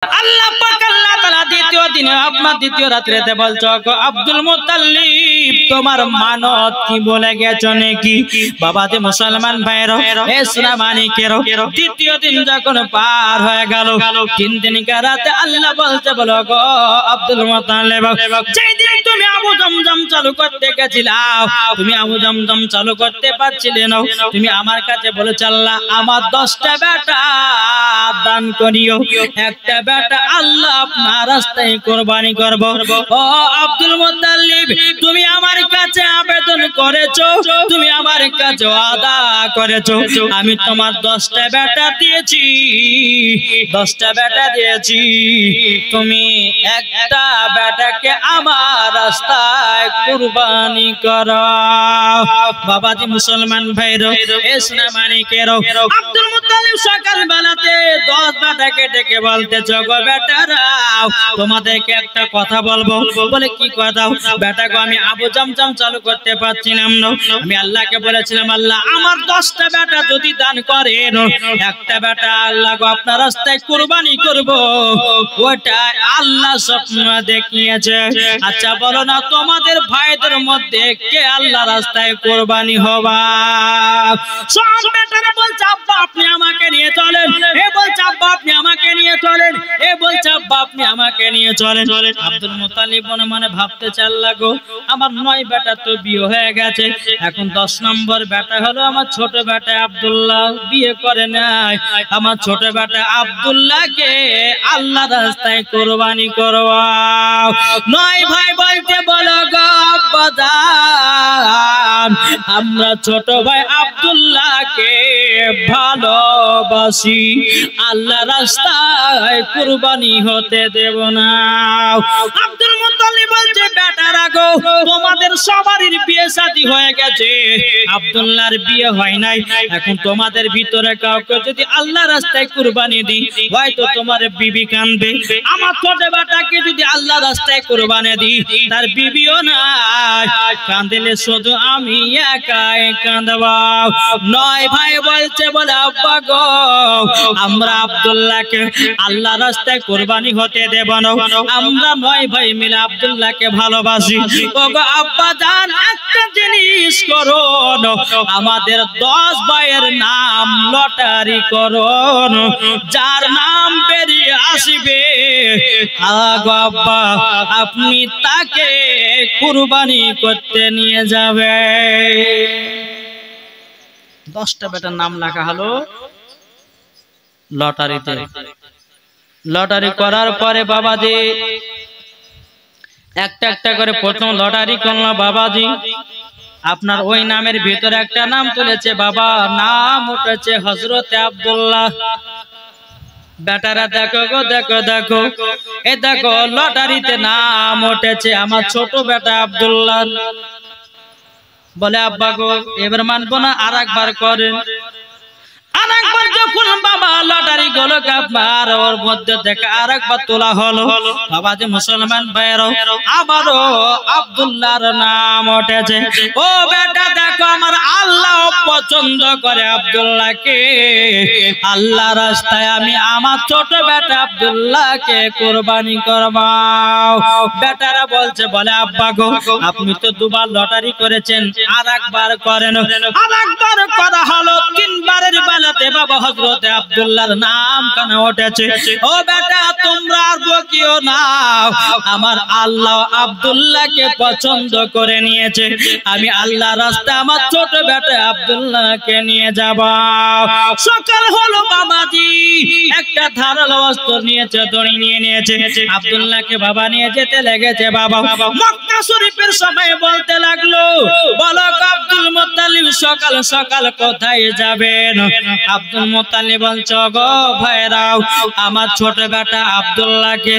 আল্লাহ পাক আল্লাহ তাআলা দ্বিতীয় দিনে আপনার দ্বিতীয় রাত্রিতে বলছো আব্দুল মুত্তালিব তোমার মানত কি বলে গেছো নাকি বাবাতে মুসলমান ভাইরা ইসলাম মানিকের দ্বিতীয় দিন যখন পার হয়ে গেল তিন দিনকার রাতে আল্লাহ বলতে বলো গো আব্দুল মুত্তালিব যেই দিন তুমি আবু জমজম চালু করতে গেছিলাও তুমি আবু জমজম চালু করতে পারছিলে না তুমি আমার কাছে বলেছ আল্লাহ আমার 10টা বেটা দান করিও একটা বেটা আল্লাহ আপনার রাস্তায় কুরবানি করব ও আব্দুল মুত্তালিব তুমি আমার কাছে আবেদন করেছো তুমি আমার কাছে ওয়াদা করেছো আমি তোমার 10টা বেটা দিয়েছি 10টা বেটা দিয়েছি তুমি একটা বেটাকে আমার রাস্তায় কুরবানি করো বাবাজি মুসলমান ভাইরা ইসলাম মানিকেরও আব্দুল মুত্তালিব সকাল বেলাতে 10 বেটাকে ডেকে বলতে জগো বেটারা তোমাদেরকে একটা কথা বলবো বলে কি কথা বেটা গো আমি আবু জমজম চালু করতে পারছিলাম না আমি আল্লাহকে বলেছিলাম আল্লাহ আমার 10টা বেটা যদি দান করেন একটা বেটা আল্লাহ গো আপনার রাস্তায় কুরবানি করব ওটা আল্লাহ স্বপ্ন দেখিয়েছে আচ্ছা বলো না তোমাদের ভাইদের মধ্যে কে আল্লাহ রাস্তায় কুরবানি হবে সব বেটারা বলছে আব্বা আপনি আমাকে নিয়ে চলেন এ বলছে আব্বা আপনি আমাকে নিয়ে চলেন এ বলছে আব্বা আপনি আমাকে নিয়ে চলেন আব্দুল মুত্তালিব মনে মনে ভাবতে চাল লাগো আমার 9 বেটা তো বিয়ে হয়ে গেছে এখন 10 নম্বর বেটা হলো আমার ছোট বেটা আব্দুল্লাহ বিয়ে করে নাই আমার ছোট বেটা আব্দুল্লাহকে আল্লাহ রাস্তায় কুরবানি করবাও 9 ভাই বলতে বলো গো আব্বা জান আমরা ছোট ভাই আব্দুল্লাহকে ভালোবাসি আল্লাহ রাস্তায় কুরবানি হতে দেব না আব্দুল মুত্তালিব বলছে বেটারা গো তোমাদের সবারই বিয়ে শাদী হয়ে গেছে আব্দুল্লাহর বিয়ে হয় নাই এখন তোমাদের ভিতরে কাউকে যদি আল্লাহ রাস্তায় কুরবানি দিই হয়তো তোমার বিবি কাঁদবে আমার ছোট বেটাকে যদি আল্লাহ রাস্তায় কুরবানি দিই তার বিবিও নাই কাঁদলে শুধু আমি একাই কাঁদব 9 ভাই বলছে বলে আব্বা গো আমরা আব্দুল্লাহকে আল্লাহ রাস্তায় কুরবানি হতে দেব না আমরা 9 ভাই মিলে আব্দুল্লাহকে ভালোবাসি ওগো আব্বা জান একটা জিনিস করো আমাদের 10 ভাইয়ের নাম লটারি করো যার নাম বেরিয়ে আসবে আগো আব্বা আপনি তাকে কুরবানি করতে নিয়ে যাবে 10টা বেটার নাম লেখা হলো লটারিতে লটারি করার পরে বাবাজি একটা একটা করে প্রথম লটারি করলো বাবাজি আপনার ওই নামের ভিতরে একটা নাম তুলেছে বাবা নাম উঠেছে হযরতে আব্দুল্লাহ বেটারা দেখো গো দেখো দেখো এ দেখো লটারিতে নাম উঠেছে আমার ছোট বেটা আব্দুল্লাহ বলে আব্বা গো এবার মানবো না আরেকবার করেন আরেকবার যখন বাবা লটারি গুলো কাবার ওর মধ্যে থেকে আরেকবার তোলা হলো বাবা যে মুসলমান ভাইরা আবারও আব্দুল্লাহর নাম উঠেছে ও বেটা দেখো আমার আল্লাহ পছন্দ করে আব্দুল্লাহকে আল্লাহ রাস্তায় আমি আমার ছোট বেটা আব্দুল্লাহকে কুরবানি করবাও বেটারা বলছে বলে আব্বা গো আপনি তো দুবার লটারি করেছেন আরেকবার করেন আরেকবার করা হলো তিনবারের বেলাতে বাবা হযরতে আব্দুল্লাহর নাম কানে উঠেছে ও বেটা তোমরা আর বকিও না আমার আল্লাহ আব্দুল্লাহকে পছন্দ করে নিয়েছে আমি আল্লাহ রাস্তায় আমার ছোট বেটা আব্দুল্লাহকে নিয়ে যাব সকাল হলো বাবাজি একটা ধারালো অস্ত্র নিয়েছে দড়ি নিয়ে নিয়েছে আব্দুল্লাহকে বাবা নিয়ে যেতে লেগেছে বাবা মক্কা শরীফের সবাই বলতে লাগলো বলো আব্দুল মুত্তালিব সকাল সকাল কোথায় যাবেন আব্দুল মুত্তালিব বলছে গো ভাইরাও আমার ছোট বেটা আব্দুল্লাহকে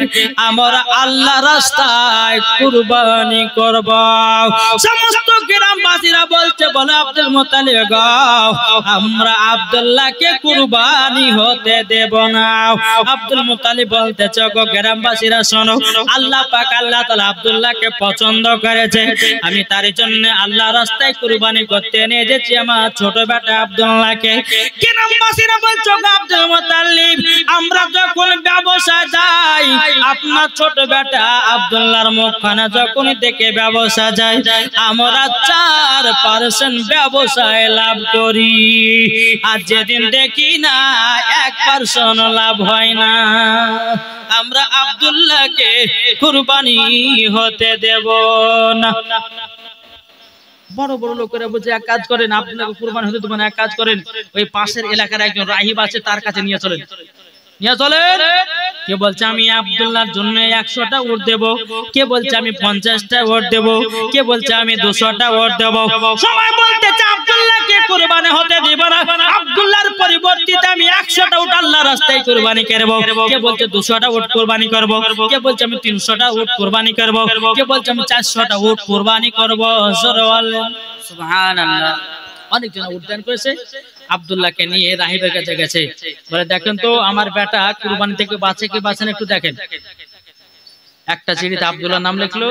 আমরা আল্লাহ রাস্তায় কুরবানি করব। সমস্ত গ্রামবাসীরা বলছে, বলে আব্দুল মুত্তালিব গো, আমরা আব্দুল্লাহকে কুরবানি হতে দেব না। আব্দুল মুত্তালিব বলতেছে, গো গ্রামবাসীরা শোনো, আল্লাহ পাক আল্লাহ তাআলা আব্দুল্লাহকে পছন্দ করেছে, আমি তার জন্য আল্লাহ রাস্তায় কুরবানি করতে নিয়ে যাচ্ছি আমার ছোট বেটা আব্দুল্লাহকে। গ্রামবাসীরা বলছে, গো আব্দুল মুত্তালিব, আমরা যখন ব্যবসা যাই, আপনার ছোট বেটা আব্দুল্লাহর মুখখানা যখন দেখে ব্যবসা যায়, আমরা 4% ব্যবসায় লাভ করি, আর যেদিন দেখি না 1% লাভ হয় না, আমরা আব্দুল্লাহকে কুরবানি হতে দেব না। বড় বড় লোকেরা বলছে, এক কাজ করেন, আপনাকে কুরবানি হতে দেব না, এক কাজ করেন, ওই পাশের এলাকার একজন রাহিব আছে, তার কাছে নিয়ে চলেন, নিয়ে চলেন। কে বলছে আমি আব্দুল্লাহর জন্য 100টা উট দেব, কে বলছে আমি 50টা উট দেব, কে বলছে আমি 200টা উট দেব। সবাই বলতেছে আব্দুল্লাহকে কুরবানি হতে দেব না, আব্দুল্লাহর পরিবর্তে আমি 100টা উট আল্লাহর রাস্তায় কুরবানি করব। কে বলছে 200টা উট কুরবানি করব, কে বলছে আমি 300টা উট কুরবানি করব, কে বলছে আমি 400টা উট কুরবানি করব। সুবহানাল্লাহ। অনেকজন উট দান করেছে, আব্দুল্লাহকে নিয়ে রাহিবের কাছে গেছে, বলে দেখেন তো আমার বেটা কুরবানি থেকে বাঁচে কি বাঁচে না একটু দেখেন। একটা চিঠিতে আব্দুল্লাহর নাম লিখলো,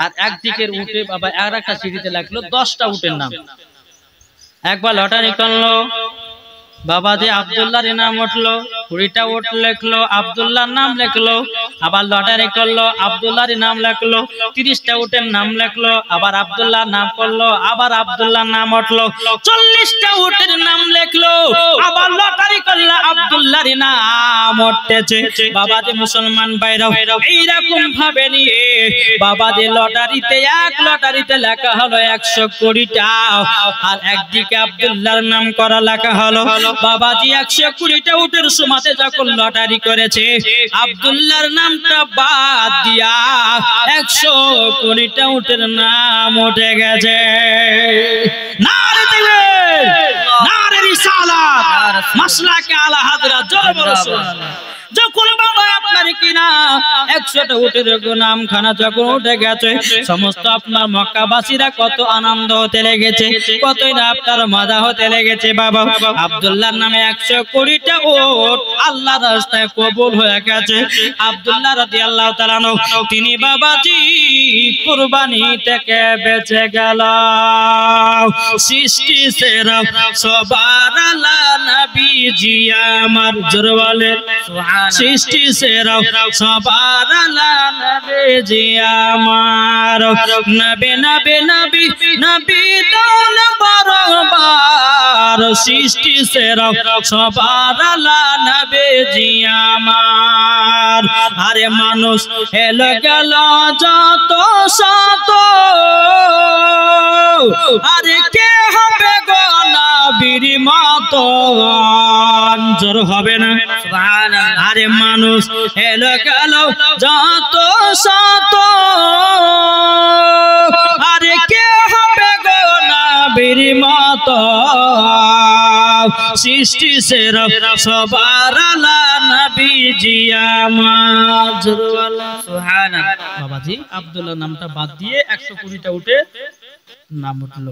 আর একদিকের উটে বাবা আর একটা চিঠিতে লিখলো 10টা উটের নাম। একবার লটারি করলো, বাবা যে আব্দুল্লাহর নাম উঠলো, 20টা উট লিখলো, আব্দুল্লাহর নাম লিখলো। আবার লটারি করলো, আব্দুল্লাহর নাম লিখলো, 30টা উটের নাম লিখলো, আবার আব্দুল্লাহর নাম করলো, আবার আব্দুল্লাহর নাম উঠলো, 40টা উটের নাম লিখলো, আবার লটারি করলো, আব্দুল্লাহর নাম উঠতেছে। বাবা যে মুসলমান ভাইরা এইরকম ভাবে নিয়ে বাবা যে লটারিতে এক লটারিতে লেখা হলো 100 কোটিটা, আর একদিকে আব্দুল্লাহর নাম করা লেখা হলো। বাবাজি 120টা উটের সমাতে যখন লটারি করেছে, আব্দুল্লাহর নামটা বাদ দিয়া 120টা উটের নাম উঠে গেছে। নারে তাকবীর, নারে রিসালাত, মাসলাকে আলা হাজরাত, জোরে বলো সুবহানাল্লাহ। যখন বাবা আপনার কিনা 100টা উটের নাম খানা যখন উঠে গেছে, সমস্ত আপনার মক্কাবাসীরা কত আনন্দ হতে লেগেছে, কতই না আপনার মজা হতে লেগেছে। বাবা আব্দুল্লাহর নামে 120টা উট আল্লাহর রাস্তায় কবুল হয়ে গেছে। আব্দুল্লাহ রাদিয়াল্লাহু তাআলা আনহু তিনি বাবাজি কুরবানি থেকে বেঁচে গেল। সৃষ্টি সেরা সবার আলা নবীজি আমার, জোরে বলেন সুবহানাল্লাহ। সৃষ্টি সেরা সবার আলা নবীজি আমার, নবী নবী নবী নবী দৌল বারবার, সৃষ্টি সেরা সবার আলা নবীজি আমার। আরে মানুষ এলো গেল যত শত, আরে কে হবে গো নবীর মতো, জোর হবে না সুবহানাল্লাহ। আরে মানুষ এলো গেল যত শত, আরে কে হবে গো নবীর মতো, সৃষ্টি সেরা সবার আলা নবীজি আমার, জোর বলো সুবহানাল্লাহ। বাবাজি আব্দুল্লাহ নামটা বাদ দিয়ে 120টা উঠে নাম উঠলো।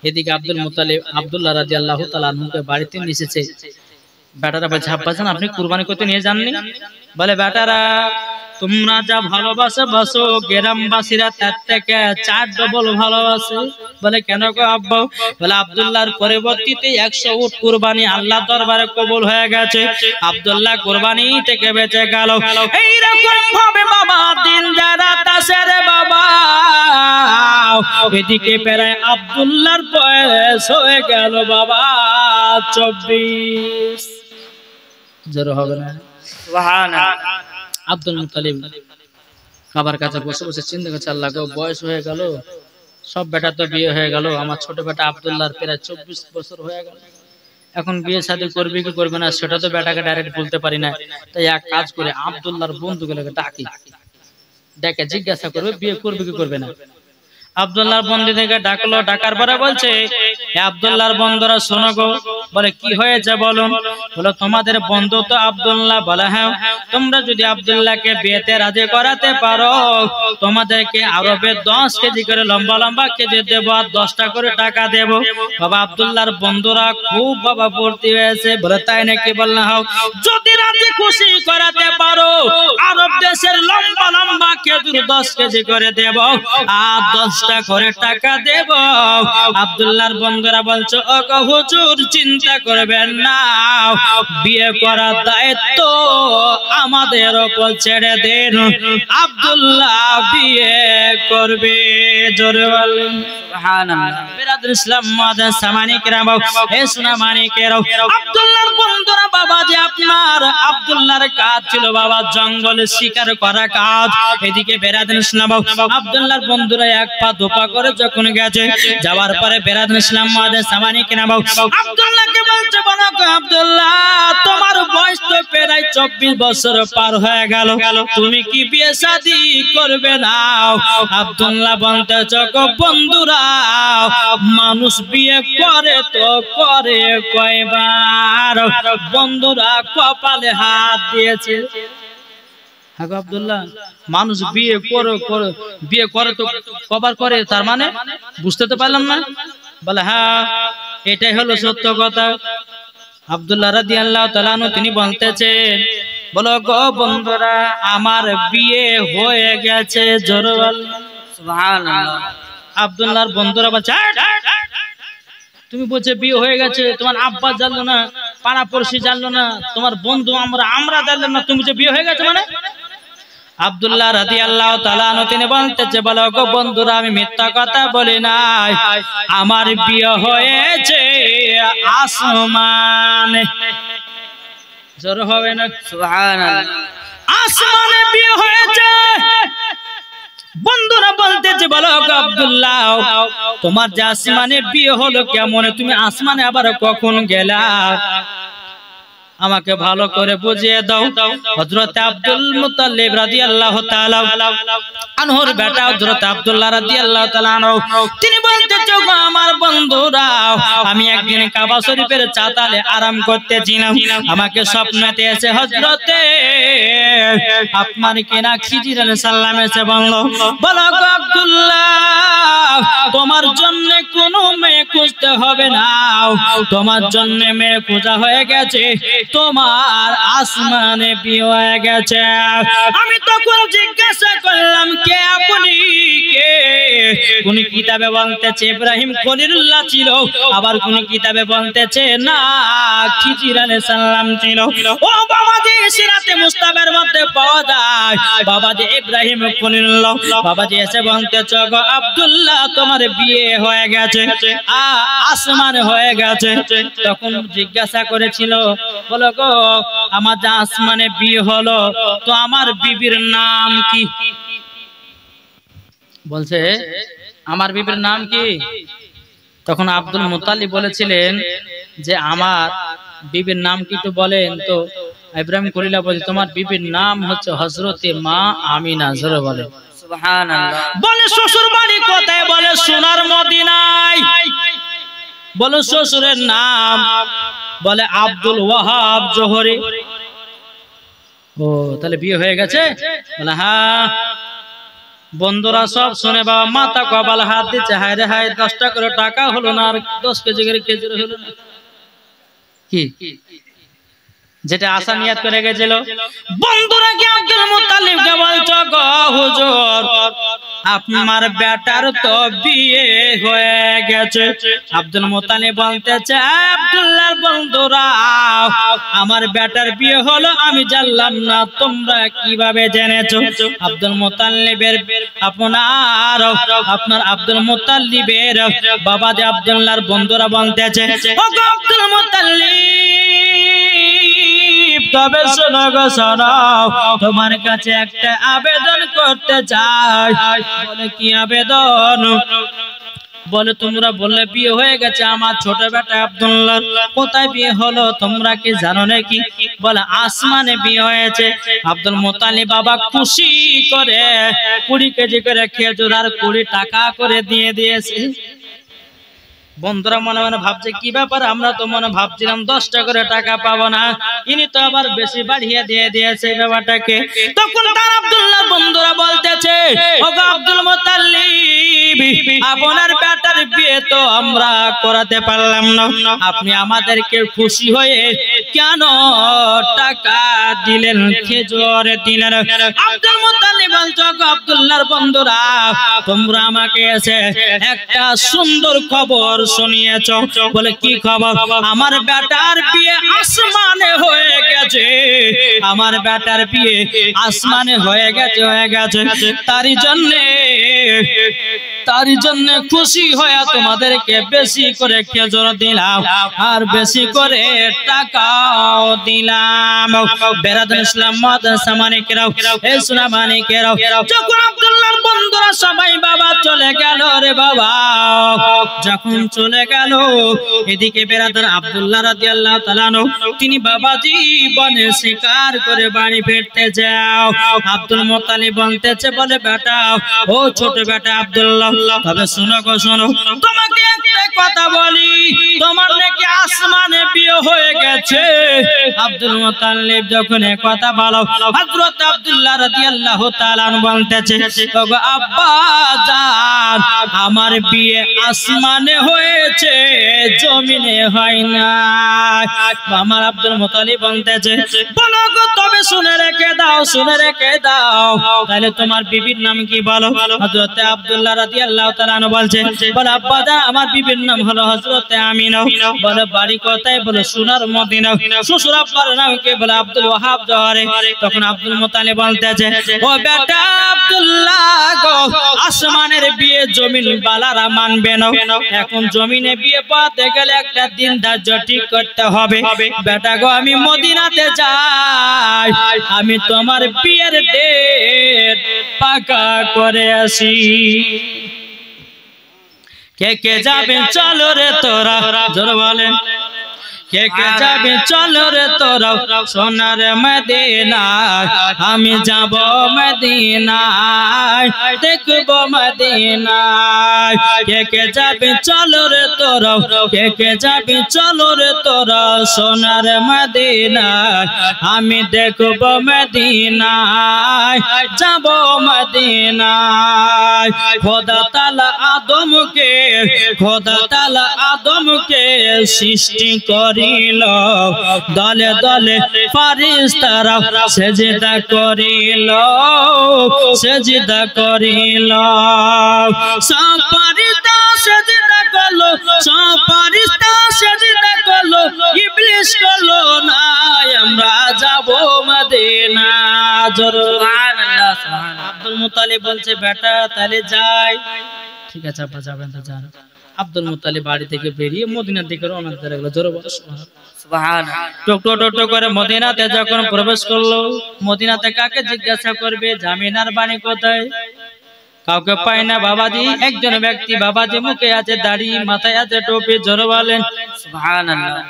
এদিকে আব্দুল মুত্তালিব আব্দুল্লাহ রাদিয়াল্লাহু তাআলা আনহুকে বাড়িতে নিয়ে এসেছে। বেটারা বলছে আব্বাজান আপনি কুরবানি করতে নিয়ে যাননি? বলে বেটারা তোমরা যা ভালোবাসো বাসো, গ্রামবাসীরা তার থেকে 4 ডবল ভালোবাসে। বলে কেন গো আব্বা? বলে আব্দুল্লাহর পরিবর্তে 100 উট কুরবানি আল্লাহ দরবারে কবুল হয়ে গেছে, আব্দুল্লাহ কুরবানি থেকে বেঁচে গেল। এইরকম ভাবে বাবা দিন যারা আসে রে বাবা, এদিকে প্রায় আব্দুল্লাহর বয়স হয়ে গেল বাবা 24। জোর হবে না সুবহানাল্লাহ। আব্দুল মুত্তালিব বাবার কাছে বসে বসে চিন্তা করছে, আল্লাহ গো বয়স হয়ে গেল, সব বেটা তো বিয়ে হয়ে গেল, আমার ছোট বেটা আব্দুল্লাহর প্রায় 24 বছর হয়ে গেল, এখন বিয়ে শাদী করবে কি করবে না সেটা তো বেটাকে ডাইরেক্ট বলতে পারি না। তাই এক কাজ করে আব্দুল্লাহর বন্ধুগুলোকে ডাকি, ডেকে জিজ্ঞাসা করবে বিয়ে করবে কি করবে না। আব্দুল্লাহর বন্ধু থেকে ডাকলো, ডাকার পরে বলছে আব্দুল্লাহর বন্ধুরা শোনো গো, বলে কি হয়েছে বলুন? বলো তোমাদের বন্ধু তো আব্দুল্লাহ। বলে হ্যাঁ। তোমরা যদি আব্দুল্লাহকে বিয়েতে রাজি করাতে পারো তোমাদেরকে আরবে 10 কেজি করে লম্বা লম্বা কেজি দেবো আর 10টা করে টাকা দেবো। বাবা আব্দুল্লাহর বন্ধুরা খুব বাবা ভর্তি হয়েছে। বলে তাই নাকি? বললাম হ্যাঁ। যদি রাজি খুশি করাতে পারো আরব দেশের লম্বা লম্বা খেজুর 10 কেজি করে দেব আর 10টা করে টাকা দেব। আব্দুল্লাহর বন্ধুরা বলছে ও গো হুজুর চিন্তা করবেন না, বিয়ে করার দায়িত্ব আমাদের উপর ছেড়ে দেন, আব্দুল্লাহ বিয়ে করবে। জোরে বলেন সুবহানাল্লাহ। বিরাদর ইসলাম মাদান সামানি কেরাম এ সোনা মানিকেরাও আব্দুল্লাহর বন্ধুরা বাবা যে আপনার আব্দুল্লাহর কাজ ছিল বাবা জঙ্গলে শিকার করা কাজ। এদিকে বিরাদর ইসলাম আব্দুল্লাহর বন্ধুরা এক পা দুপা করে যখন গেছে যাওয়ার পরে বিরাদর ইসলাম মাদান সামানি কেরাম আব্দুল্লাহকে বলছে বলো আব্দুল্লাহ তোমার বয়স তো প্রায় 24 বছর পার হয়ে গেল, তুমি কি বিয়ে শাদী করবে না? আব্দুল্লাহ বলতে চকো বন্ধুরা মানুষ বিয়ে করে তো করে কয়বার? বন্ধুরা কপালে হাত দিয়েছে। হ্যাঁ আব্দুল্লাহ মানুষ বিয়ে করে তো কবার করে, তার মানে বুঝতে তো পারলাম না। বলে হ্যাঁ এটাই হলো সত্য কথা। আব্দুল্লাহ রাদিয়াল্লাহু তাআলা আনহু তিনি বলতেছেন বলো গো বন্ধুরা আমার বিয়ে হয়ে গেছে। জোরে বলেন সুবহানাল্লাহ। আব্দুল্লাহর বন্ধুরা বলছে তুমি বলছে বিয়ে হয়ে গেছে, তোমার আব্বা জানলো না, পাড়া পড়শি জানলো না, তোমার বন্ধু আমরা জানলাম না, তুমি যে বিয়ে হয়ে গেছে মানে? আব্দুল্লাহ রাদিয়াল্লাহু তাআলা আনহু তিনি বলতেছে বলো গো বন্ধুরা আমি মিথ্যা কথা বলি নাই, আমার বিয়ে হয়েছে আসমানে। জোরে হবে না সুবহানাল্লাহ। আসমানে বিয়ে হয়েছে। বন্ধুরা বলতেছে বলো আব্দুল্লাহ তোমার যে আসমানে বিয়ে হলো কেমন, তুমি আসমানে আবার কখন গেলা? আমাকে ভালো করে বুঝিয়ে দাও। হযরত আব্দুল মুত্তালিব রাদিয়াল্লাহু তাআলা আনহুর বেটা হযরত আব্দুল্লাহ রাদিয়াল্লাহু তাআলা আনহু তিনি বলতেছে গো আমার বন্ধুরা আমি একদিন কাবা শরীফের চাতালে আরাম করতেছিলাম, আমাকে স্বপ্নেতে এসে হযরতে আপনার কিনা খিজির আলাইহিস সালাম এসে বলল বলো গো আব্দুল্লাহ তোমার জন্য কোনো মেয়ে খুঁজতে হবে না, তোমার জন্য মেয়ে খোঁজা হয়ে গেছে, তোমার আসমানে বিয়ে হয়ে গেছে। আমি তখন জিজ্ঞাসা করলাম কে আপনি? কে? কোন কিতাবে বলতেছে ইব্রাহিম খলিলুল্লাহ ছিল, আবার কোন কিতাবে বলতেছে না খিজির আলাইহিস সালাম ছিল। ও বাবাজি সিরাতে মুস্তাফার মধ্যে পাওয়া যায় বাবাজি ইব্রাহিম খলিলুল্লাহ বাবাজি এসে বলতেছে গো আব্দুল্লাহ তোমার বিয়ে হয়ে গেছে, আসমান হয়ে গেছে। তখন জিজ্ঞাসা করেছিল বলো গো আমার যে আসমানে বিয়ে হলো তো আমার বিবির নাম কি? বলছে আমার বিবির নাম কি? তখন আব্দুল মুত্তালিব বলেছিলেন যে আমার বিবির নাম কি তো বলেন। তো ইব্রাহিম খলিলুল্লাহ বলে তোমার বিবির নাম হচ্ছে হযরতে মা আমিনা। জোরে বলে সুবহানাল্লাহ। বলে শ্বশুর বাড়ি কোথায়? বলে সোনার মদিনায়। বলে শ্বশুরের নাম? বলে আব্দুল ওয়াহাব জোহরি। ও তাহলে বিয়ে হয়ে গেছে? বলে হ্যাঁ। বন্ধুরা সব শুনে বাবা মাথা কপাল হাত দিচ্ছে হায় রে হায় 10টা করে টাকা হলো না আর 10 কেজি করে খেজুর হলো না। কি যেটা আশা নিয়াত করে গেছিল। বন্ধুরা কি আব্দুল মুত্তালিবকে বলছো গো হুজুর আপনার বেটার তো বিয়ে হয়ে গেছে। আব্দুল মুত্তালিব বলতেছে আব্দুল্লাহর বন্ধুরা আমার বেটার বিয়ে হলো আমি জানলাম না, তোমরা কিভাবে জেনেছো? আব্দুল মুত্তালিবের আপনার আব্দুল মুত্তালিবের বাবা যে আব্দুল্লাহর বন্ধুরা বলতেছে ও গো আব্দুল মুত্তালিব তবে শোনো গো শোনো তোমার কাছে একটা আবেদন করতে চাই। বলে কি আবেদন? বলে তোমরা বললে বিয়ে হয়ে গেছে আমার ছোট বেটা আব্দুল্লাহ, কোথায় বিয়ে হলো তোমরা কি জানো নাকি? বলে আসমানে বিয়ে হয়েছে। আব্দুল মুত্তালিব বাবা খুশি করে 20 কেজি করে খেজুর আর 20 টাকা করে দিয়ে দিয়েছে। বন্ধুরা মনে মনে ভাবছে কি ব্যাপার, আমরা তো মনে ভাবছিলাম 10 টাকা করে টাকা পাবো না, ইনি তো আবার বেশি বাড়িয়ে দিয়ে দিয়েছে ব্যাপারটাকে। তখন তার আব্দুল্লাহ বন্ধুরা বলতেছে, ওগো আব্দুল মুত্তালিব, আপনার বেটার বিয়ে তো আমরা করাতে পারলাম না, আপনি আমাদেরকে খুশি হয়ে কেন টাকা দিলেন, খেজুর দিলেন? আব্দুল মুত্তালিব বলছে, আব্দুল্লাহর বন্ধুরা, তোমরা আমাকে এসে একটা সুন্দর খবর শুনিয়েছ। বলে কি খবর? আমার বেটার বিয়ে আসমানে হয়ে গেছে, আমার বেটার বিয়ে আসমানে হয়ে গেছে। তারই জন্য খুশি হয়ে তোমাদেরকে বেশি করে খেজুর দিলাম আর বেশি করে টাকাও দিলাম। বেরাদুল ইসলাম মাদ্রাসা মানিকেরাও, এই সোনা মানিকেরাও, যখন আব্দুল্লাহর বন্ধুরা সবাই বাবা চলে গেল রে বাবা, যখন চলে গেল, এদিকে বেরাদুল আব্দুল্লাহ রাদিয়াল্লাহু তাআলা আনহু তিনি বাবাজি বনে শিকার করে বাড়ি ফিরতে যাও। আব্দুল মুত্তালিব বলতেছে, বলে বেটা, ও ছোট বেটা আব্দুল্লাহ, তবে শোনো গো শোনো, তোমাকে একটা কথা বলি, তোমার নাকি আসমানে বিয়ে হয়ে গেছে। আব্দুল মুত্তালিব যখন এই কথা বলো, হযরত আব্দুল্লাহ রাদিয়াল্লাহু তাআলা বলতেছে, ওগো আব্বা জান, আমার বিয়ে আসমানে হয়েছে, জমিনে হয় না। আমার আব্দুল মুত্তালিব বলতেছে, বলো গো, তবে শুনে রেখে দাও, শুনে রেখে দাও, তাহলে তোমার বিবির নাম কি বলো? হযরত আব্দুল্লাহ রাদিয়াল্লাহু তাআলা বলছে, বলে আব্বা জান, আমার বিবির নাম হলো হযরত আমিনা। বলে বাড়ি কোথায়? বলে সোনার মদিনা। শ্বশুর আব্বার নাম কি? বলে আব্দুল ওয়াহাব জহরে। তখন আব্দুল মুত্তালিব বলতেছে, ও বেটা আব্দুল্লাহ গো, আসমানের বিয়ে জমিন বালারা মানবে না, এখন জমিনে বিয়ে পাতে গেলে একটা দিন ধার্য ঠিক করতে হবে। বেটা গো, আমি মদিনাতে যাই, আমি তোমার বিয়ের ডেট পাকা করে আসি। কে কে যাবে চলো রে তোরা, জোরে বলেন, কে কে যাবে চলো রে তোরা সোনার মদিনায়, আমি যাব মদিনায়, দেখব মদিনায়। কে কে যাবে চলো রে তোরা, কে কে যাবে চলো রে তোরা সোনার মদিনায়, আমি দেখব মদিনায়, যাব মদিনায়। খোদা তাআলা আদমকে, খোদা তাআলা আদমকে সৃষ্টি করিল, দলে দলে ফেরেশতারা সেজদা করিল, সেজদা করিল, সব ফেরেশতা সেজদা করলো, সব ফেরেশতা সেজদা করলো, ইবলিস করলো না, আমরা যাব মদিনা। সুবহানাল্লাহ, সুবহানাল্লাহ। আব্দুল মুত্তালিব বলছে, বেটা তাহলে যাই। ঠিক আছে আব্বা, যাবেন তো যান। আব্দুল মুত্তালিব বাড়ি থেকে বেরিয়ে মদিনার দিকে রওনা দিতে লাগলো। জোরে বলো সুবহানাল্লাহ। টক করে মদিনাতে যখন প্রবেশ করলো, মদিনাতে কাকে জিজ্ঞাসা করবে, জামিনার বাড়ি কোথায়? কাউকে পায় না বাবাজি। একজন ব্যক্তি বাবাজি, মুখে আছে দাড়ি, মাথায় আছে টুপি, জোরে বলেন সুবহানাল্লাহ।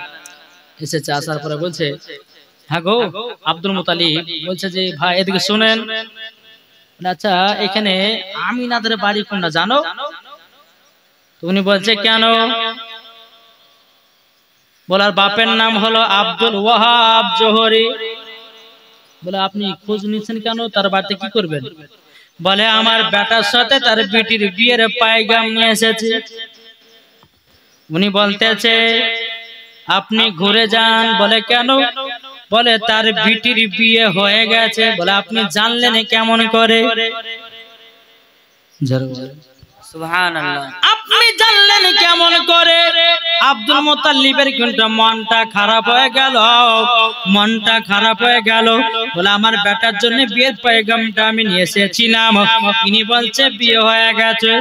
এসেছে, আসার পরে বলছে, হ্যাঁ গো। আব্দুল মুত্তালিব বলছে যে, ভাই এদিকে শুনেন, আচ্ছা এখানে আমিনাদের বাড়ি কোনটা জানো? উনি বলছে, কেন? বলার বাপের নাম হলো আব্দুল ওয়াহাব জোহরি। বলে আপনি খোঁজ নিচ্ছেন কেন, তার বাড়িতে কি করবেন? বলে আমার বেটার সাথে তার বেটির বিয়ের পায়গাম নিয়ে এসেছে। উনি বলতেছে, আপনি ঘুরে যান। বলে কেন? বলে তার বেটির বিয়ে হয়ে গেছে। বলে আপনি জানলেন কেমন করে? সুবহানাল্লাহ। আপনি জানলেন কেমন করে? আব্দুল মুত্তালিবের কিন্তু মনটা খারাপ হয়ে গেল, মনটা খারাপ হয়ে গেল। বলে আমার বেটার জন্য বিয়ের পয়গামটা আমি নিয়ে এসেছিলাম, ইনি বলছে বিয়ে হয়ে গেছে।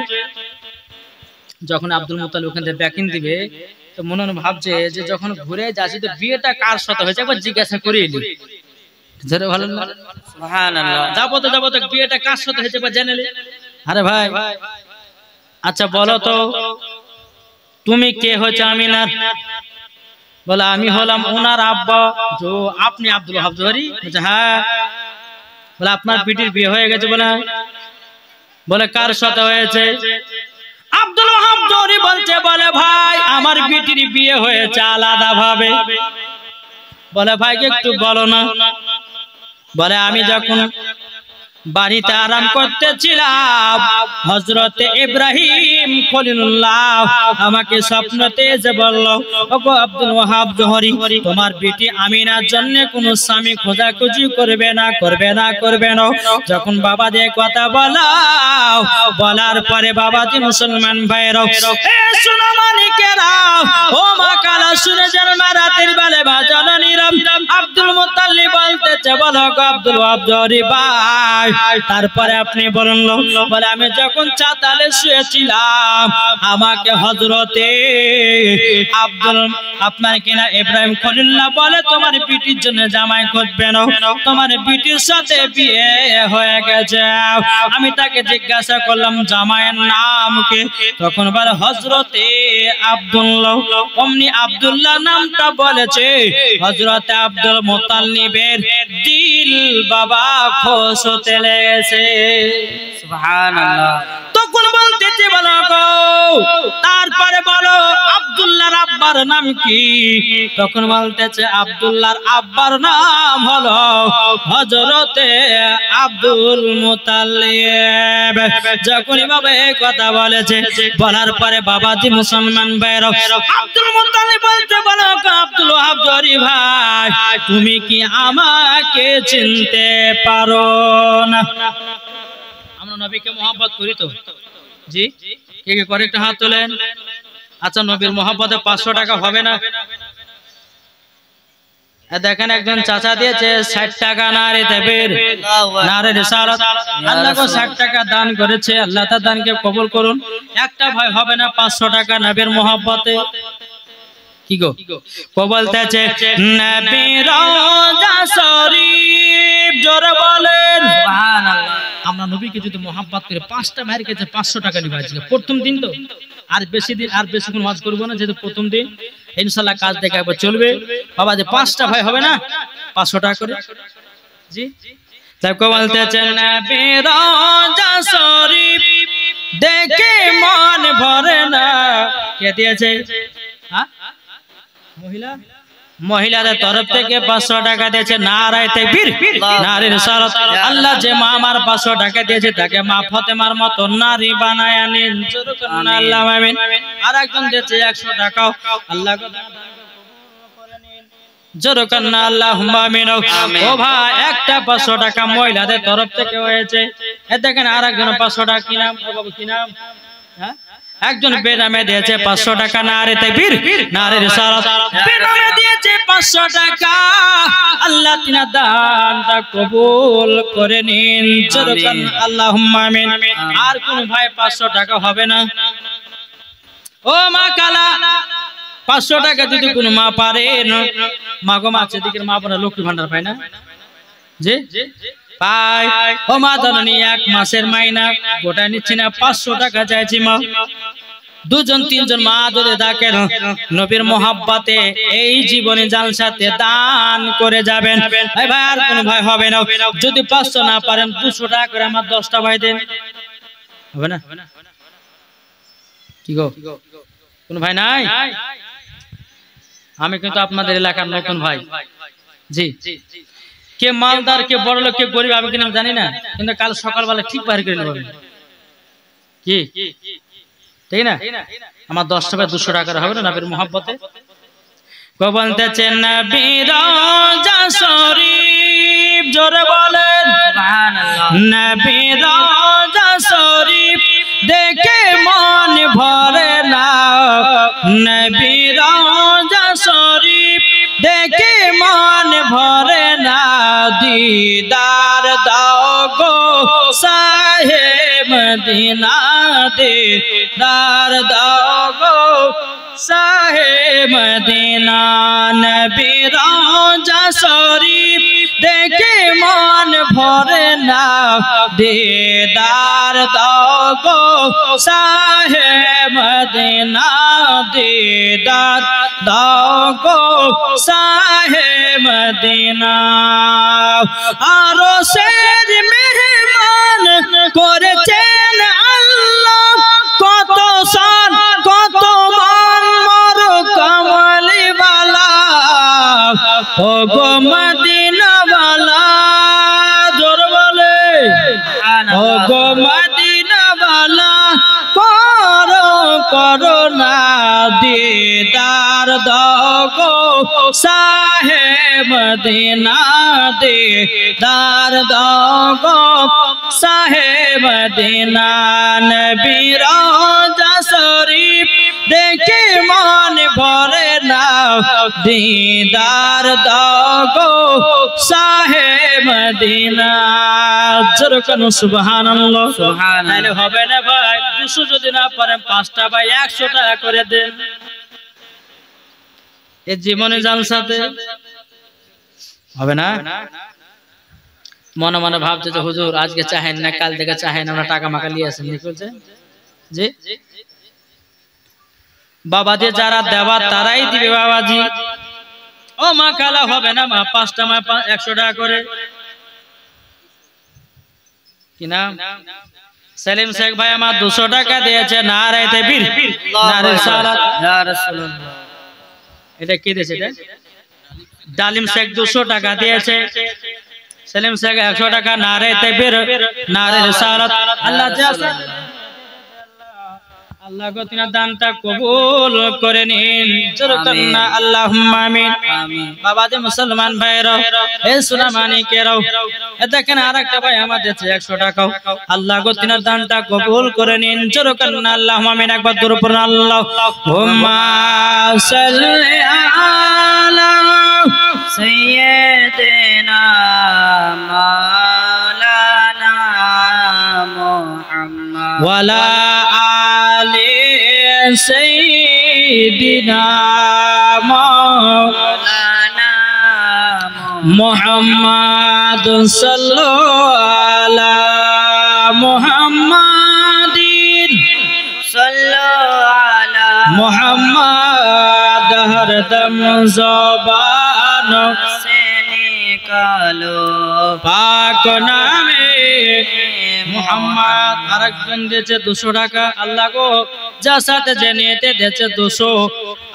যখন আব্দুল মুত্তালিব ওখান থেকে ব্যাকিং দিবে, তো মনে মনে ভাবছে যে যখন ঘুরে যাচ্ছি তো বিয়েটা কার সাথে হয়েছে একবার জিজ্ঞাসা করে এলি। জোরে বলেন সুবহানাল্লাহ। যাবো তো বিয়েটা কার সাথে হয়েছে বা জেনে নে। আরে ভাই, আচ্ছা বলো তো তুমি কে হচ্ছে আমিনার? বলে আমি হলাম ওনার আব্বা। তো আপনি আব্দুল ওয়াহাব জোহরি? হ্যাঁ। বলে আপনার বেটির বিয়ে হয়ে গেছে? বলে কার সাথে হয়েছে? আব্দুল ওয়াহাব জোহরি বলছে, বলে ভাই আমার বিটির বিয়ে হয়েছে আলাদা ভাবে। বলে ভাইকে একটু বলো না। বলে আমি যখন বাড়িতে আরাম করতেছিলাম, হযরতে ইব্রাহিম খলিলুল্লাহ আমাকে স্বপ্নতে এসে বলল, ওগো আব্দুল ওয়াহাব জোহরি, তোমার বেটি আমিনার জন্য কোনো স্বামী খোঁজাখুঁজি করবে না, করবে না, করবে না। যখন বাবা দিয়ে কথা বলাও, বলার পরে বাবাজি মুসলমান ভাইরা, এ শোনো মালিকেরা, ও মা কালা শুনে জন্মা রাতের বেলা বাজানিরা, আব্দুল মুত্তালিব বলতেছে, বলো গো আব্দুল ওয়াহাব জোহরি ভাই, তারপরে আপনি বলেন। বলে আমি যখন চাতালে শুয়েছিলাম, আমাকে হযরতে আব্দুল আপনার কিনা ইব্রাহিম খলিলুল্লাহ বলে, তোমার বিটির জন্য জামাই খুঁজবে না, তোমার বিটির সাথে বিয়ে হয়ে গেছে। আমি তাকে জিজ্ঞাসা করলাম জামাইয়ের নাম কি? তখন বলে হযরতে আব্দুল্লাহ। অমনি আব্দুল্লাহ নামটা বলেছে, হযরতে আব্দুল মুত্তালিবের দিল বাবা খুশ হতে লেগেছে। সুবহানাল্লাহ। তখন বলতেছে, বলো গো, তারপরে বলো আব্দুল্লাহর আব্বার নাম কি? তখন বলতেছে আব্দুল্লাহর আব্বার নাম হলো হযরতে আব্দুল মুত্তালিব। যখনই বাবা এই কথা বলেছে, বলার পরে বাবাজি মুসলমান ভাইরা, আব্দুল মুত্তালিব বলতে, বলো গো আব্দুল ওয়াহাব জোহরি ভাই, তুমি কি আমাকে চিনতে পারো না? আমরা নবীকে মহব্বত করি তো? জি, কে কে করে একটা হাত তোলেন। আচ্ছা, নবীর মহব্বতে 500 টাকা হবে না? দেখেন একজন চাচা দিয়েছে 60 টাকা, নারে তাকবীর, নারে রিসালাত। আল্লাহ কো 60 টাকা দান করেছে, আল্লাহ তার দানকে কবুল করুন। একটা ভাই হবে না 500 টাকা নবীর মহব্বতে? কি গো বলতেছে, নবীর রওজা শরীফ, জোরে বলেন সুবহানাল্লাহ। আমরা নবীকে যদি মহব্বত করে 5টা ভাইয়ের কাছে 500 টাকা নিব আজকে, প্রথম দিন তো, আর বেশি দিন আর বেশিক্ষণ ওয়াজ করব না, যেহেতু প্রথম দিন ইনশাআল্লাহ কাজ দেখে একবার চলবে। বাবা যে 5টা ভাই হবে না 500 টাকা করে। জি, তাই কো বলতেছে, নবীর রওজা শরীফ দেখে মন ভরে না। কে দিয়েছে? হ্যাঁ, মহিলাদের তরফ থেকে 500 টাকা দিয়েছে। নারায়ে তাকবীর, নারে রিসালাত। আল্লাহ যে মা আমার 500 টাকা দিয়েছে, তাকে মা ফাতেমার মতো নারী বানায় নিন। আল্লাহ আমিন। আর একজন দিয়েছে 100 টাকা, আল্লাহ জোরকান্না আল্লাহুম্মা আমিন। ও ভাই, একটা 500 টাকা মহিলাদের তরফ থেকে হয়েছে। এ দেখেন আর একজন 500 টাকা, কি নাম বাবু, কি নাম? হ্যাঁ, একজন বেনামে দিয়েছে 500 টাকা। নারে তাকবীর, নারে রিসালাত। বেনামে দিয়েছে 500 টাকা। আল্লাহ তিনার দানটা কবুল করে নিন। জোরকান আল্লাহুম্মা আমিন। আর কোন ভাই 500 টাকা হবে না? ও মা কালা, 500 টাকা যদি কোনো মা পারেন, মা গো, মা সেদিকের মা বোনা লক্ষ্মী ভান্ডার পায় না? জি পাই। ও মা জননী, 1 মাসের মাইনা গোটা নিচ্ছি না, 500 টাকা চাইছি মা। 2জন 3জন মা যদি ডাকেন, নবীর মহব্বতে এই জীবনে জালসাতে দান করে যাবেন। ভাই ভাই, আর কোন ভাই হবে না? যদি 500 না পারেন, 200 টাকা করে আমার 10টা ভাই দেন, হবে না? কি গো, কোন ভাই নাই? আমি কিন্তু আপনাদের এলাকার নতুন ভাই। জি, কে মালদার, কে বড় লোক, কে গরিব আমি কিনা জানি না, কিন্তু কাল সকালবেলা ঠিক বাইর করে নেব। কি ঠিক না? আমার 10টা ভাই 200 টাকা হবে না নবীর মহব্বতে? কো বলতেছেন নবীর রওজা শরীফ, জোরে বলেন সুবহানাল্লাহ। নবীর রওজা শরীফ দেখে মন ভরে না, নবীর রওজা শরীফ দেখে মন ভরে না। দিদার দাও গো শাহে মদিনা, দিদার দাও গো শাহে মদিনা। নবীর রওজা শরীফ দেখে মন ভরে না, দিদার দাও গো শাহে মদিনা, দিদার দাও গো শাহে মদিনা। আরশের মেহমান করেছেন আল্লাহ, কত साहेब मदीना दीदार दो गो साहेब मदीना नबी रोजा शरीफ देखे मन भरे ना दीदार दो गो साहेब मदीना जरूर करो सुबहानाल्लाह सुबहानाल्लाह হবে না ভাই 200 যদি না পারেন 5টা ভাই 100 টাকা করে দেন এই জীবনে জালসাতে হবে না মনে মনে ভাবছে যে হুজুর আজকে চাহেন না কাল থেকে চাহেন আমরা টাকা মাকা নিয়ে আসেন কি বলছে জি বাবাজি যারা দেবা তারাই দিবে বাবাজি ও মা কালা হবে না মা 5টা মা 100 টাকা করে কি নাম সেলিম শেখ ভাই আমার 200 টাকা দিয়েছে নারে তাকবীর নারে সালাত ইয়া রাসূলুল্লাহ এটা কি দিয়েছে এটা ডালিম শেখ 200 টাকা দিয়েছে সেলিম শেখ 100 টাকা নারে তাকবীর নারে সালাত আল্লাহ জাযা আল্লাহ গো তিনার দানটা কবুল করে নিন জরকান্না আল্লাহুম্মা আমিন বাবাজি মুসলমান ভাইরা হে সোনা মানিকেরাও এ দেখেন আরেকটা ভাই আমাদের 100 টাকা আল্লাহ গো তিনার দানটা কবুল করে নিন জরকান্না আল্লাহুম্মা আমিন একবার দরুদ পড়ুন আল্লাহুম্মা সাল্লি আলা সাইয়্যিদিনা মাওলানা মুহাম্মদ ওয়ালা سيدنا مولانا محمد صلى على محمد صلى على محمد हर दम ज़बान से निकालो पाक नामे मोहम्मद আরেকজন দিয়েছে 200 টাকা আল্লাহ গো যার সাথে জেনেতে দিয়েছে 200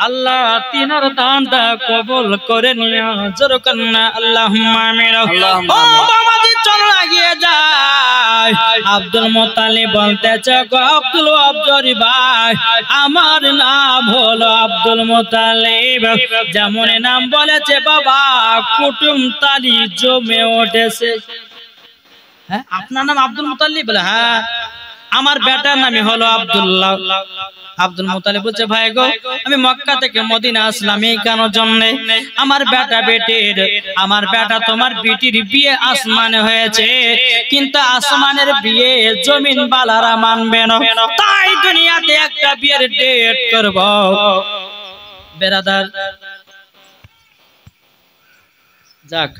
আল্লাহ তিনার দানটা কবুল করে নিও জরকান্না আল্লাহুম্মা আমিন ও বাবাজি চল লাগিয়ে যায় আব্দুল মুত্তালিব বলতেছে গো আব্দুল আবজরি ভাই আমার নাম হলো আব্দুল মুত্তালিব যেমন নাম বলেছে বাবা কুটুম তালি জমে উঠেছে হ্যাঁ আপনার নাম আব্দুল মুত্তালিব বলে হ্যাঁ আমার বেটার নাম হলো আব্দুল্লাহ আব্দুল মুত্তালিব বলছে ভাই গো আমি মক্কা থেকে মদিনা আসলাম এই কারণের জন্য আমার বেটা তোমার বেটির বিয়ে আসমানে হয়েছে কিন্তু আসমানের বিয়ে জমিন বালারা মানবে না তাই দুনিয়াতে একটা বিয়ের ডেট করব বেরাদার যাক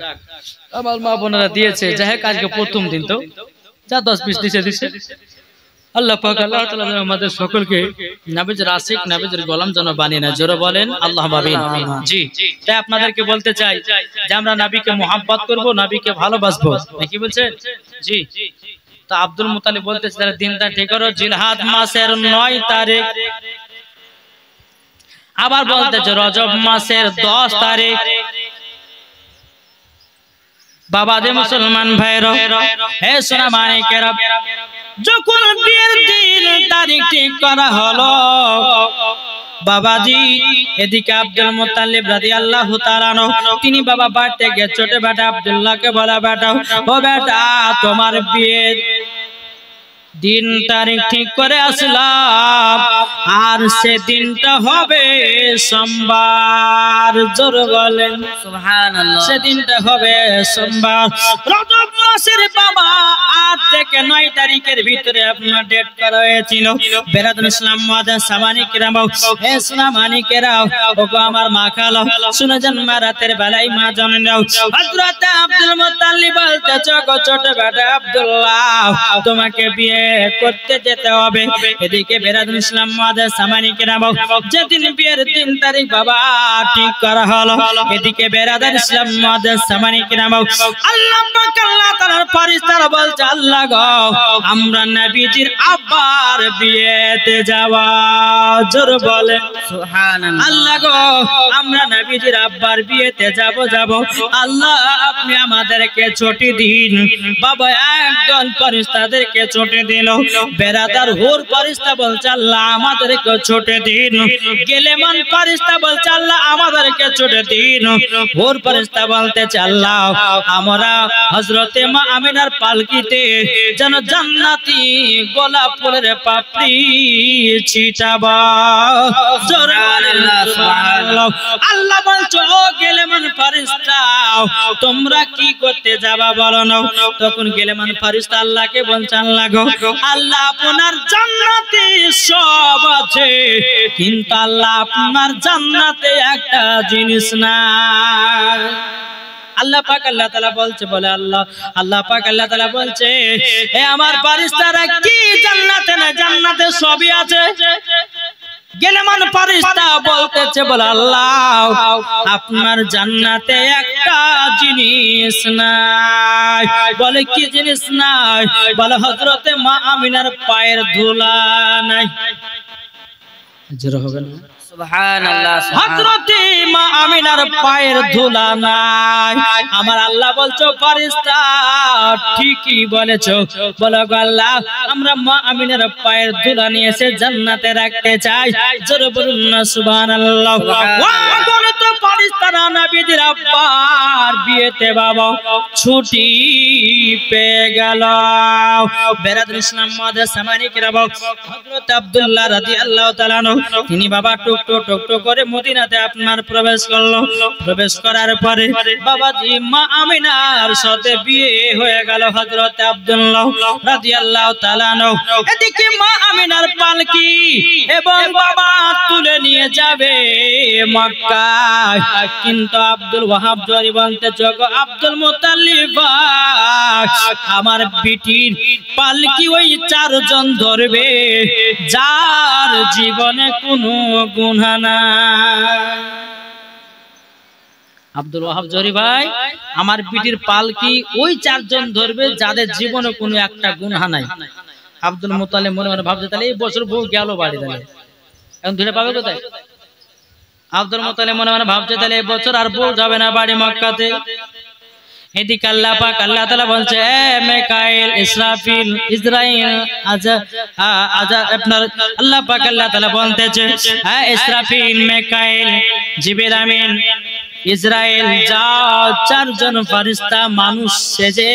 আমার মা বোনেরা দিয়েছে যাই হোক আজকে প্রথম দিন তো যা 10-20 দিছে আল্লাহ পাক আল্লাহ তাআলা আমাদের সকলকে নবীর আশিক নবীর গোলাম যেন বানিয়ে না জোরে বলেন আল্লাহুম্মা আমিন জি তাই আপনাদেরকে বলতে চাই যে আমরা নবীকে mohabbat করব নবীকে ভালোবাসবো কি বলছেন জি তো আব্দুল মুত্তালিব বলতেছে তারা দিনটা ঠিক করো জিলহাদ মাসের 9 তারিখ আবার বলতেছে রজব মাসের 10 তারিখ বাবা দে মুসলমান ভাইরা হে সোনা মানিকেরা যখন বিয়ের দিন তারিখ ঠিক করা হলো বাবাজি এদিকে আব্দুল মুত্তালিব রাদিয়াল্লাহু তাআলা তিনি বাবা বাড়তে গিয়ে ছোট বেটা আব্দুল্লাহকে বলা বেটা ও বেটা তোমার বিয়ের দিন তারিখ ঠিক করে আসলাম আর সে দিনটা হবে সোমবার জোরে বলেন সুবহানাল্লাহ সে দিনটা হবে সোমবার রজব মাসের বাবা 8 থেকে 9 তারিখের ভিতরে আপনার ডেট করা হয়েছিল বেরাদুল ইসলাম মুআদ্দাস সামানি কিরাম হে সোনা মানিকেরা ওগো আমার মা খালো শুনে যান মা রাতের বেলায় মা জানেনরাও হযরত আব্দুল মুত্তালিব বলতে ছোট বেটা আব্দুল্লাহ তোমাকে বিয়ে করতে যেতে হবে এদিকে বেরাদুল ইসলাম মুআদ্দাস সামানি কিরাম যেদিন বিয়ের 3 তারিখ বাবা ঠিক করা হলো এদিকে বেরাদুল ইসলাম মুআদ্দাস সামানি কিরাম আল্লাহ পাক আল্লাহ তাআলার ফেরেশতারা বলছে আল্লাহ গো আমরা নবীজির আব্বার বিয়েতে যাব জোর বলে সুবহানাল্লাহ আল্লাহ গো আমরা নবীজির আব্বার বিয়েতে যাব আল্লাহ আপনি আমাদেরকে ছুটি দিন বাবা একজন ফেরেশতাদেরকে ছুটি দিল বেরাদার হুর ফেরেশতা বলছে আল্লাহ আমাদেরকে ছুটি দিন গেলেমান ফেরেশতা বলছে আল্লাহ আমাদেরকে ছুটি দিন হুর ফেরেশতা বলতেছে আল্লাহ আমরা হযরতে মা আমিনার পালকিতে যেন জান্নাতি গোলাপ ফুলের পাপড়ি ছিটাবা সুবহানাল্লাহ আল্লাহ বলছো ও গেলেমান ফেরেশতা তোমরা কি করতে যাবা বলো না তখন গেলেমান ফেরেশতা আল্লাহকে বলছে আল্লাহ গো আল্লাহ আপনার জান্নাতে সব আছে কিন্তু আল্লাহ আপনার জান্নাতে একটা জিনিস নাই আল্লাহ পাক আল্লাহ তাআলা বলছে বলে আল্লাহ পাক আল্লাহ তাআলা বলছে হে আমার ফেরেশতারা কি জান্নাতে না জান্নাতে সবই আছে গেলেমান ফেরেশতা বলতেছে বলে আল্লাহ আপনার জান্নাতে একটা জিনিস নাই বলে কি জিনিস নাই বলে হযরতে মা আমিনার পায়ের ধুলা নাই জোরে হবে না সুবহানাল্লাহ হযরতে মা আমিনার পায়ের ধুলা নাই আমার আল্লাহ বলছো ফেরেশতা ঠিকই বলেছো বলো গো আল্লাহ আমরা মা আমিনার পায়ের ধুলা নিয়ে এসে জান্নাতে রাখতে চাই জোরে বলুন না সুবহানাল্লাহ ওয়া তো ফেরেশতারা নবীজির আব্বার বিয়েতে বাবা ছুটি পেয়ে গেল বেরাদুল ইসলাম মাদ্রাসা সামানিকরা হযরত আব্দুল্লাহ রাদিয়াল্লাহু তাআলা তিনি বাবা টুক টুক করে মদিনাতে আপনার প্রবেশ করলো প্রবেশ করার পরে বাবাজি মা আমিনার সাথে বিয়ে হয়ে গেল হযরত আব্দুল্লাহ রাদিয়াল্লাহু তাআলা এদিকে মা আমিনার পালকি এবং বাবা তুলে নিয়ে যাবে মক্কায় কিন্তু আব্দুল ওয়াহাব জরি বলতে জগো আব্দুল মুত্তালিব আমার বিটির পালকি ওই চারজন ধরবে যার জীবনে কোনো গুনাহ নাই আব্দুল ওয়াহাব জরি ভাই আমার বিটির পালকি ওই চারজন ধরবে যাদের জীবনে কোনো একটা গুনাহ নাই আব্দুল মুত্তালিব মনে মনে ভাবছে তাহলে এই বছর বউ গেল বাড়ি তাহলে এখন ধরে পাবে কোথায় আব্দুল মুত্তালিব মনে মনে ভাবছে তাহলে এই বছর আর বউ যাবে না বাড়ি মক্কাতে এদিকে আল্লাহ পাক আল্লাহ তাআলা বলছে এ মিকাইল ইসরাফিল ইসরাইল আপনার আল্লাহ পাক আল্লাহ তাআলা বলতেছে হে ইসরাফিল মিকাইল জিবরিল আমিন ইসরাইল যাও চারজন ফেরেশতা মানুষ সেজে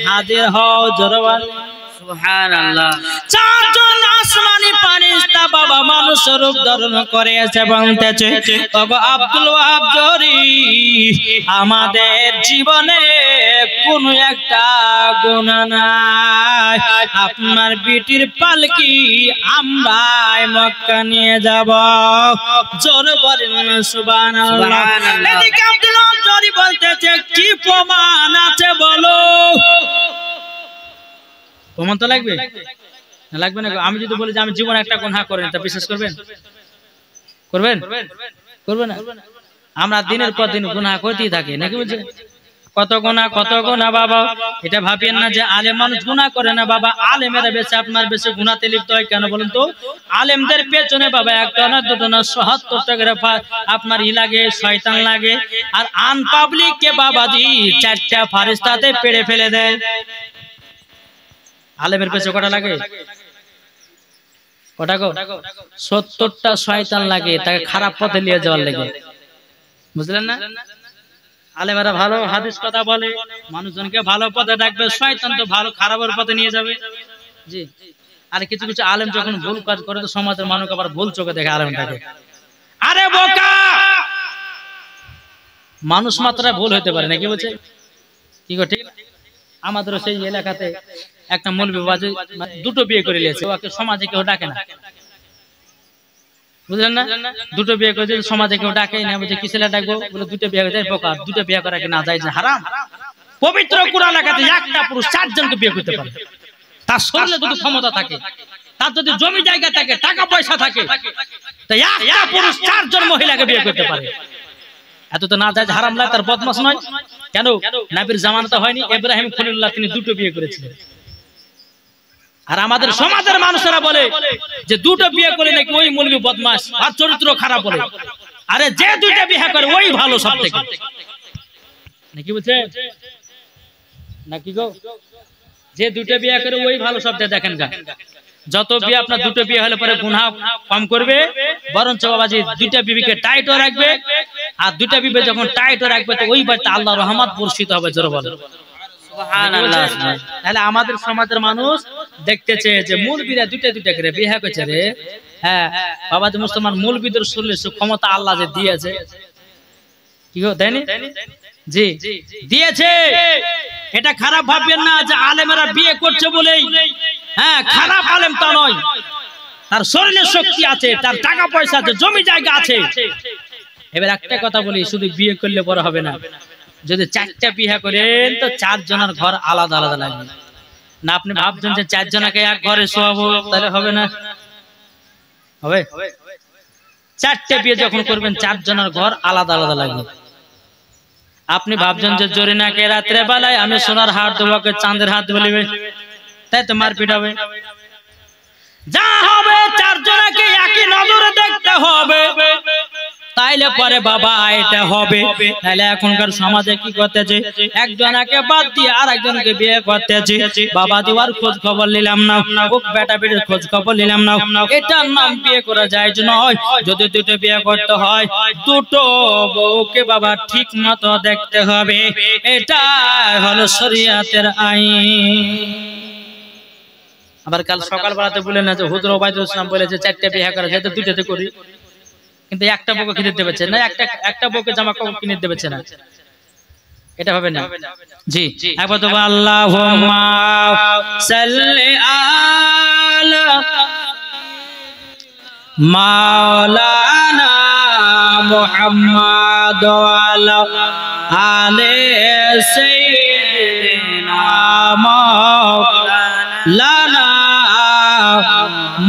হাজির হও জোরবান সুবহানাল্লাহ চারজন আসমানি ফেরেশতা বাবা মানুষ রূপ ধারণ করে এসে বলতেছে ওগো আব্দুল ওয়াহাব জরি আমাদের জীবনে কোনো একটা গুনাহ নাই আপনার বিটির পালকি আমরা মক্কা নিয়ে যাব জোরে বলেন সুবহানাল্লাহ এদিকে আব্দুল ওয়াহাব জরি বলতেছে কি প্রমাণ আছে বলো প্রমাণ তো লাগবে না লাগবে না আমি যদি বলি যে আমি জীবনে একটা গুনাহ করিনি তা বিশ্বাস করবেন করবেন করবেন না আমরা দিনের পর দিন গুনাহ করতেই থাকি নাকি বুঝছেন কত গুনাহ বাবা এটা ভাবেন না যে আলেম মানুষ গুনাহ করে না বাবা আলেমেরা বেশি আপনার বেশি গুনাহতে লিপ্ত হয় কেন বলেন তো আলেমদের পেছনে বাবা একটা না দুটো না ৭০টা করে আপনার ই লাগে শয়তান লাগে আর আন পাবলিক কে বাবাজি চারটা ফেরেশতাতে পেড়ে ফেলে দেয় আলেমের পেছনে কটা লাগে কটা গো ৭০টা শয়তান লাগে তাকে খারাপ পথে নিয়ে যাওয়ার লাগে বুঝলেন না আলেমেরা ভালো হাদিস কথা বলে মানুষজনকে ভালো পথে ডাকবে শয়তান তো ভালো খারাপের পথে নিয়ে যাবে জি আর কিছু কিছু আলেম যখন ভুল কাজ করে তো সমাজের মানুষ আবার ভুল চোখে দেখে আলেমটাকে আরে বোকা মানুষ মাত্রা ভুল হতে পারে নাকি বলছে কি গো ঠিক আমাদের সেই এলাকাতে একটা মৌলবি বাজে দুটো বিয়ে করে নিয়েছে ওকে সমাজে কেউ ডাকে না বুঝলেন না দুটো বিয়ে করে সমাজে কেউ ডাকে না বলছে কি ছেলে ডাকবো বলে দুটো বিয়ে করে বোকা দুটো বিয়ে করা কি না যায় না হারাম পবিত্র কোরআন লেখাতে একটা পুরুষ 4 জনকে বিয়ে করতে পারে তার শরীরে যদি ক্ষমতা থাকে তার যদি জমি জায়গা থাকে টাকা পয়সা থাকে তাই একটা পুরুষ 4 জন মহিলাকে বিয়ে করতে পারে এত তো না যায় হারাম লাগে তার বদমাশ নয় কেন নবীর জামানাতে হয়নি ইব্রাহিম খলিলুল্লাহ তিনি দুটো বিয়ে করেছিলেন আর আমাদের সমাজের মানুষেরা বলে যে দুটো বিয়ে করে নাকি ওই মৌলবি বদমাশ আর চরিত্র খারাপ বলে। আরে যে দুইটা বিয়ে করে ওই ভালো সব থেকে, নাকি বলছে নাকি গো? যে দুটো বিয়ে করে ওই ভালো সব থেকে। দেখেন গা, যত বিয়ে আপনার দুটো বিয়ে হলে পরে গুনাহ কম করবে, বরঞ্চ বাবাজি দুইটা বিবিকে টাইটও রাখবে। আর দুইটা বিবি যখন টাইটও রাখবে তো ওই বাড়িতে আল্লাহর রহমত বর্ষিত হবে। জোরে বলে সুবহানাল্লাহ। তাহলে আমাদের সমাজের মানুষ দেখতেছে যে মৌলবীরা দুইটা দুইটা করে বিয়ে করছে রে। হ্যাঁ বাবাজি, মুসলমান মৌলবীদের শরীরে ক্ষমতা আল্লাহ যে দিয়েছে, কি গো দেয়নি? জি দিয়েছে। এটা খারাপ ভাববেন না যে আলেমেরা বিয়ে করছে বলেই হ্যাঁ খারাপ আলেম তা নয়। তার শরীরে শক্তি আছে, তার টাকা পয়সা আছে, জমি জায়গা আছে। এবার একটা কথা বলি, শুধু বিয়ে করলে বড় হবে না। যদি চারটা বিয়ে করেন তো 4 জনের ঘর আলাদা আলাদা লাগবে না। আপনি ভাবছেন যে 4 জনকে এক ঘরে শোয়াবো, তাহলে হবে না। হবে? 4টে বিয়ে যখন করবেন 4 জনের ঘর আলাদা আলাদা লাগবে। আপনি ভাবছেন যে জরিনাকে রাত্রে বেলায় আমি সোনার হাত দেবো, চাঁদের হাত বলিবে, তাই তো মারপিট হবে। যা হবে 4 জনকে একই নজরে দেখতে হবে, তাইলে পরে বাবা এটা হবে। তাইলে এখনকার সমাজে কি করতেছে, একজনকে বাদ দিয়ে আর একজনকে বিয়ে করতেছে। বাবা দেওয়ার খোঁজ খবর নিলাম না, ও বেটা বেটির খোঁজ খবর নিলাম না। এটার নাম বিয়ে করা যায় নয়। যদি দুটো বিয়ে করতে হয়, দুটো বউকে বাবা ঠিক মতো দেখতে হবে। এটা হলো শরীয়তের আইন। আবার কাল সকালবেলাতে বলেন না যে হুজুর ওবায়দুল ইসলাম বলেছে 4টে বিয়ে করা যায়, তো দুটোতে করি। কিন্তু একটা বউকে কিনে দিতে পারছে না, একটা বউকে জামা কাপড় কিনে দিতে পারছে না। এটা হবে না। জি একবার তো আল্লাহুম্মা সাল্লি আলা মাওলানা মুহাম্মাদ ওয়া আলা আলি সাইয়্যিদিনা মাওলানা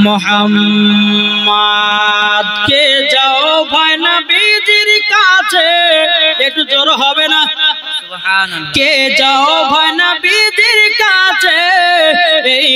মুহাম্মাদ। কে যাও ভাই নবীজির কাছে, একটু জোর হবে না? সুবহানাল্লাহ। কে যাও ভাই নবীজির কাছে, এই